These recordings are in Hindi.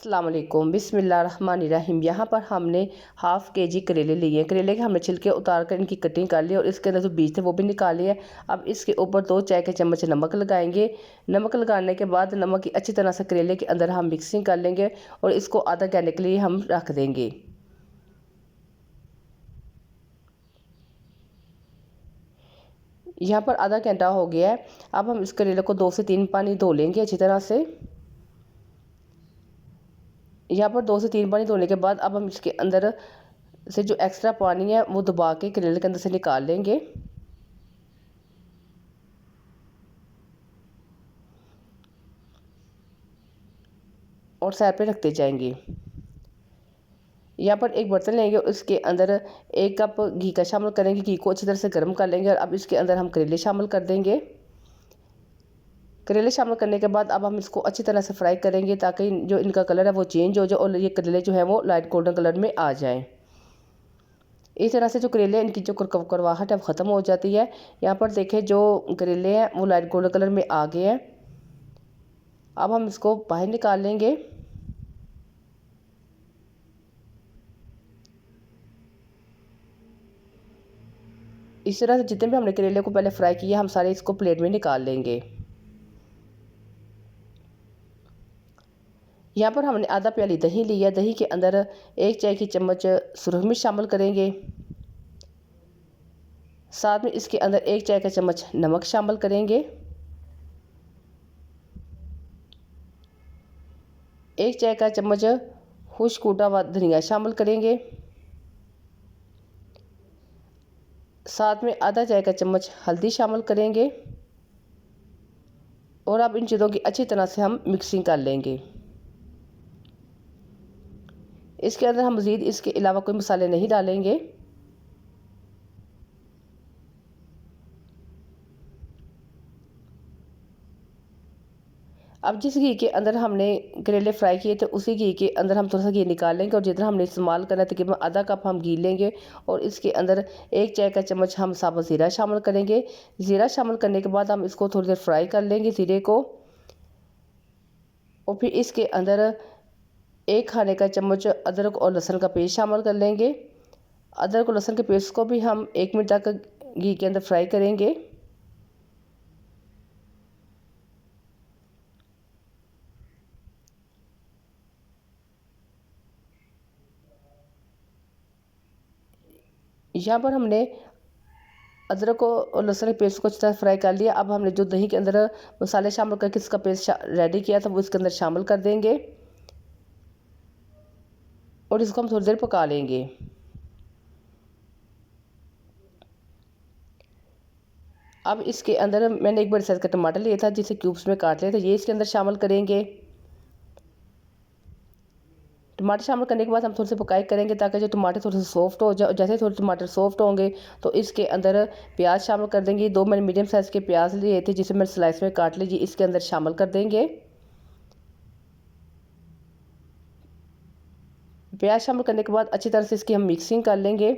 अस्सलाम वालेकुम बिस्मिल्लाहिर्रहमानिर्रहीम। यहाँ पर हमने हाफ़ केजी करेले लिए हैं। करेले के हमने छिलके उतार कर इनकी कटिंग कर ली और इसके अंदर जो बीज थे वो भी निकाल लिए। अब इसके ऊपर 2 चाय के चम्मच नमक लगाएंगे। नमक लगाने के बाद नमक की अच्छी तरह से करेले के अंदर हम मिक्सिंग कर लेंगे और इसको आधा घंटे के लिए हम रख देंगे। यहाँ पर आधा घंटा हो गया है। अब हम इस करेले को 2 से 3 पानी धो लेंगे अच्छी तरह से। यहाँ पर 2 से 3 पानी धोने के बाद अब हम इसके अंदर से जो एक्स्ट्रा पानी है वो दबा के करेले के अंदर से निकाल लेंगे और साइड पे रखते जाएंगे। यहाँ पर एक बर्तन लेंगे और उसके अंदर 1 कप घी का शामिल करेंगे। घी को अच्छी तरह से गर्म कर लेंगे और अब इसके अंदर हम करेले शामिल कर देंगे। करेले शामिल करने के बाद अब हम इसको अच्छी तरह से फ्राई करेंगे ताकि जो इनका कलर है वो चेंज हो जाए और ये करेले जो है वो लाइट गोल्डन कलर में आ जाएं। इस तरह से जो करेले इनकी जो कड़वाहट है ख़त्म हो जाती है। यहाँ पर देखें जो करेले हैं वो लाइट गोल्डन कलर में आ गए हैं। अब हम इसको बाहर निकाल लेंगे। इस तरह से जितने भी हमने करेले को पहले फ्राई किया हम सारे इसको प्लेट में निकाल लेंगे। यहाँ पर हमने आधा प्याली दही ली है। दही के अंदर 1 चाय की चम्मच सुरख मिर्च शामिल करेंगे। साथ में इसके अंदर 1 चाय का चम्मच नमक शामिल करेंगे। 1 चाय का चम्मच खुश्क कूटा हुआ धनिया शामिल करेंगे। साथ में आधा चाय का चम्मच हल्दी शामिल करेंगे और अब इन चीज़ों की अच्छी तरह से हम मिक्सिंग कर लेंगे। इसके अंदर हम मज़ीद इसके अलावा कोई मसाले नहीं डालेंगे। अब जिस घी के अंदर हमने करेले फ्राई किए थे उसी घी के अंदर हम थोड़ा सा घी निकाल लेंगे और जितना हमने इस्तेमाल करना है तकरीबन आधा कप हम घी लेंगे और इसके अंदर 1 चाय का चम्मच हम साबुत ज़ीरा शामिल करेंगे। ज़ीरा शामिल करने के बाद हम इसको थोड़ी देर फ्राई कर लेंगे ज़ीरे को और फिर इसके अंदर 1 खाने का चम्मच अदरक और लहसुन का पेस्ट शामिल कर लेंगे। अदरक और लहसुन के पेस्ट को भी हम 1 मिनट तक घी के अंदर फ्राई करेंगे। यहाँ पर हमने अदरक और लहसुन के पेस्ट को अच्छी तरह फ्राई कर लिया। अब हमने जो दही के अंदर मसाले शामिल करके इसका पेस्ट रेडी किया था वो इसके अंदर शामिल कर देंगे और इसको हम थोड़ी देर पका लेंगे। अब इसके अंदर मैंने एक बड़े साइज़ का टमाटर लिया था जिसे क्यूब्स में काट लिया था, ये इसके अंदर शामिल करेंगे। टमाटर शामिल करने के बाद हम थोड़ी सी पकाई करेंगे ताकि जो टमाटर थोड़े से सॉफ्ट हो जाए। जैसे थोड़े टमाटर सॉफ्ट होंगे तो इसके अंदर प्याज शामिल कर देंगे। 2 मैंने मीडियम साइज़ के प्याज लिए थे जिसे मैंने स्लाइस में काट लीजिए, इसके अंदर शामिल कर देंगे। प्याज शामिल करने के बाद अच्छी तरह से इसकी हम मिक्सिंग कर लेंगे।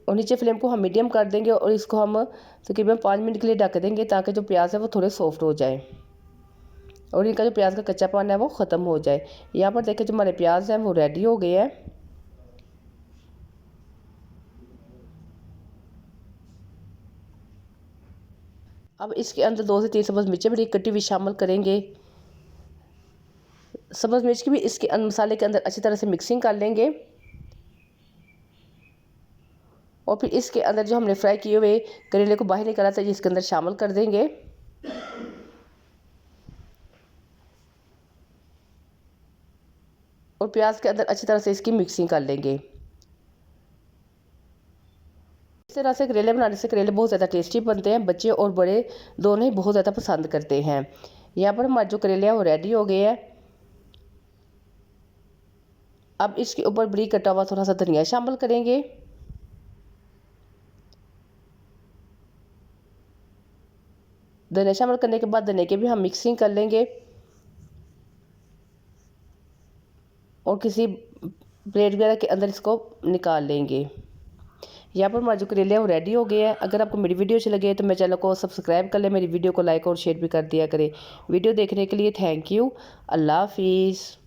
और नीचे फ्लेम को हम मीडियम कर देंगे और इसको हम तकरीबन 5 मिनट के लिए ढक देंगे ताकि जो प्याज है वो थोड़े सॉफ्ट हो जाए और इनका जो प्याज का कच्चापन है वो ख़त्म हो जाए। यहाँ पर देखें जो हमारे प्याज हैं वो रेडी हो गए हैं। अब इसके अंदर 2 से 3 सब्ज़ मिर्चें बड़ी कटी हुई शामिल करेंगे। सब्ज़ मिर्च की भी इसके मसाले के अंदर अच्छी तरह से मिक्सिंग कर लेंगे और फिर इसके अंदर जो हमने फ्राई किए हुए करेले को बाहर निकाला था इसके अंदर शामिल कर देंगे। और प्याज के अंदर अच्छी तरह से इसकी मिक्सिंग कर लेंगे। इस तरह से करेले बनाने से करेले बहुत ज़्यादा टेस्टी बनते हैं। बच्चे और बड़े दोनों ही बहुत ज़्यादा पसंद करते हैं। यहाँ पर हमारे जो करेले हैं वो रेडी हो गए हैं। अब इसके ऊपर बरीक कटा हुआ थोड़ा सा धनिया शामिल करेंगे। धनिया शामिल करने के बाद धनिया की भी हम मिक्सिंग कर लेंगे और किसी प्लेट वगैरह के अंदर इसको निकाल लेंगे। यहाँ पर हमारे जो करेले हैं वो रेडी हो गए हैं। अगर आपको मेरी वीडियो अच्छी लगे तो मेरे चैनल को सब्सक्राइब कर ले, मेरी वीडियो को लाइक और शेयर भी कर दिया करें। वीडियो देखने के लिए थैंक यू। अल्लाह हाफिज़।